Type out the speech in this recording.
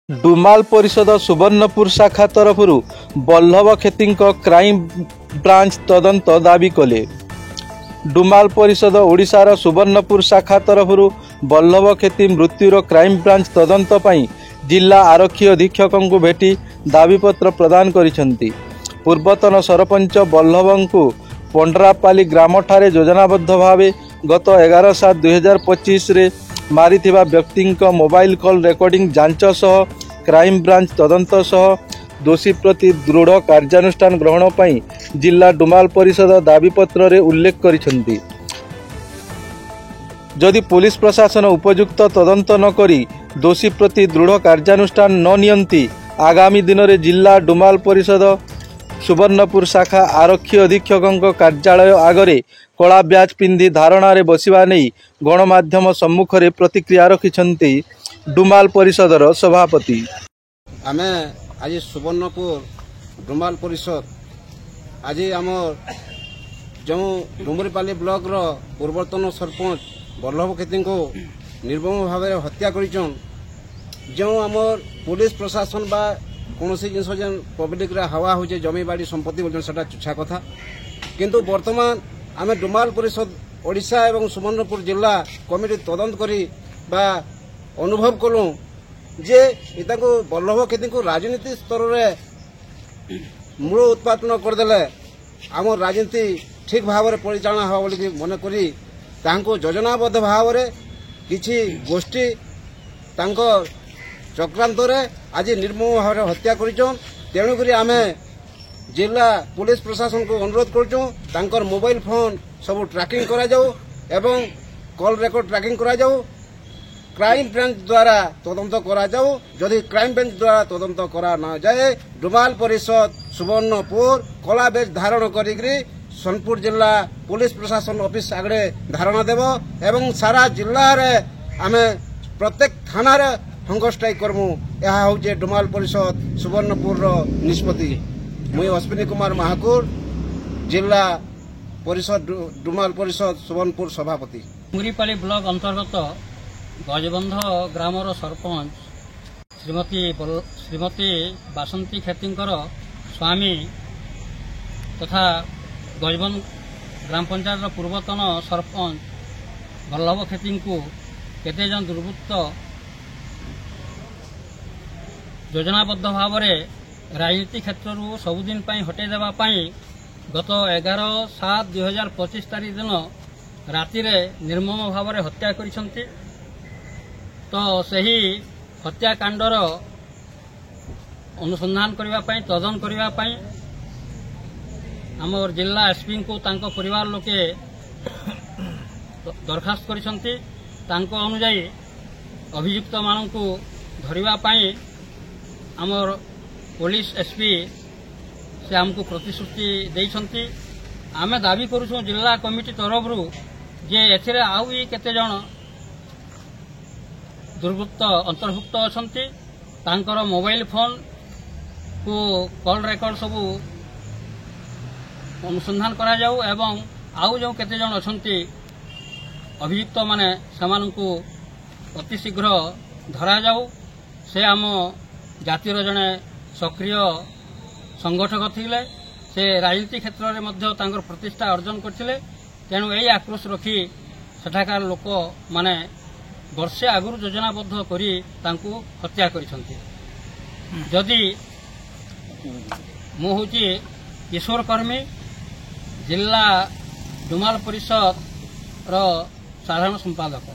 डुमाल परिषद सुवर्णपुर शाखा तरफ बल्लभ खेती क्राइम ब्रांच तदंत दाबी कले। डुमाल परिषद ओडिशार सुवर्णपुर शाखा तरफ बल्लभ खेती मृत्युर क्राइम ब्रांच तदंत पई जिला आरक्षी अधीक्षक को भेटी दाबीपत्र प्रदान करिसेंती। पूर्वतन सरपंच बल्लभ को पंडरापाली ग्राम ठारे योजनाबद्ध भावे गत 11/7/2025 रे मारिथिबा व्यक्ति मोबाइल कॉल रेकर्डिंग जांच सह क्राइम ब्रांच तदंत सह दोषी प्रति दृढ़ कार्यानुष्ठान ग्रहण पई जिला डुमाल परिषद दाबीपत्र रे उल्लेख करिसेंती। जदि पुलिस प्रशासन उपयुक्त तदंत न करी दोषी प्रति दृढ़ कार्यानुष्ठान न नियंती आगामी दिन में जिला डुमाल परिषद सुवर्णपुर शाखा आरक्षी अधीक्षक कार्यालय आगरे कला ब्याज पिंधि धारणा रे बसिबा नहीं गणमाध्यम सम्मुख रे प्रतिक्रिया रखिछंती डुमाल परिषदर सभापति। आमे आज सुवर्णपुर डुमाल परिषद आज आमर जो डुमरीपाली ब्लॉक रो पूर्वतन सरपंच बल्लभ खेती को निर्मम भाव हत्या करिछन। जो आमर पुलिस प्रशासन बा कौन जिन जेन पब्लिक रे हवा हो जमी बाड़ी संपत्ति बोल सेटा तुच्छा कथा, किंतु वर्तमान आमे डुमाल परिषद ओडिशा एवं सुवर्णपुर जिला कमिटी तदंत करी बा अनुभव कलु जे इता को बल्लभ खेती को राजनीति स्तर रे मूल उत्पादन करदेले आम राजनीति ठीक भाव में परिचालना हवा बोली मन करी तांको योजनाबद्ध भाव में किछि गोष्ठी तांको चक्रांत रे आज निर्मम भाव में हत्या करिछन। तेणुकरी आमे जिला पुलिस प्रशासन को अनुरोध करछुं तांकर मोबाइल फोन सब ट्रैकिंग करा जाऊ एवं कॉल रेकर्ड ट्रैकिंग करा जाऊ। क्राइम ब्रांच द्वारा तदंत करा जाऊ। जदि क्राइम ब्रांच द्वारा तदंत करा न जाए डुमाल परिषद सुवर्णपुर कला बेज धारण करी सोनपुर जिला पुलिस प्रशासन ऑफिस आगे धारणा देव एवं सारा जिल्ला रे आमे प्रत्येक थाना रे हंगर स्ट्राइक करमु। यह हूँ डुमाल परिषद सुवर्णपुर निष्पत्ति। मुई अश्विनी कुमार महाकुर जिला परिषद डुमाल परिषद सुवर्णपुर सभापति। डुमरीपाली ब्लॉक अंतर्गत गजबंध ग्रामर सरपंच श्रीमती बासंती खेतींकर स्वामी तथा गजबंध ग्राम पंचायत पूर्वतन सरपंच बल्लभ खेती को केते जन दुर्वृत्त योजनाबद्ध भाव में राजनीति क्षेत्र सबुदिन हटै देवाई गत 11/7/2025 तारीख दिन राति निर्मम भाव में हत्या करिसेंती। तो सही हत्याकांडर अनुसंधान करने तदन करने आमर जिला एसपी को तांको परिवार लोके दरखास्त करिसेंती। तांको अनुजाई अभियुक्त मानक धरिबाई आमर पुलिस एसपी से आमको प्रतिश्रुति देइछंती। आमे दाबी करूछुं जिला कमिटी तरफ जे एथिरे आउ केते जण दुर्वृत्त अंतर्भुक्त अछंती तांकर मोबाइल फोन को कॉल रेकर्ड सबू अनुसंधान करा जाऊ एवं आउ जो केते जण अछंती अभियुक्त माने समानकु अति शीघ्र धरा जाऊ। से आम जातिर जने सक्रिय संगठक थिले। से राजनीति क्षेत्र में मध्य तांकर प्रतिष्ठा अर्जन करथिले। तेणु यही आक्रोश रखी सेठाकार लोक माने वर्षे आगुरी योजनाबद्ध करी तांकु हत्या करिसेंती। जदि मु होची ईश्वर कर्मी जिला डुमाल परिषद रो साधारण संपादक।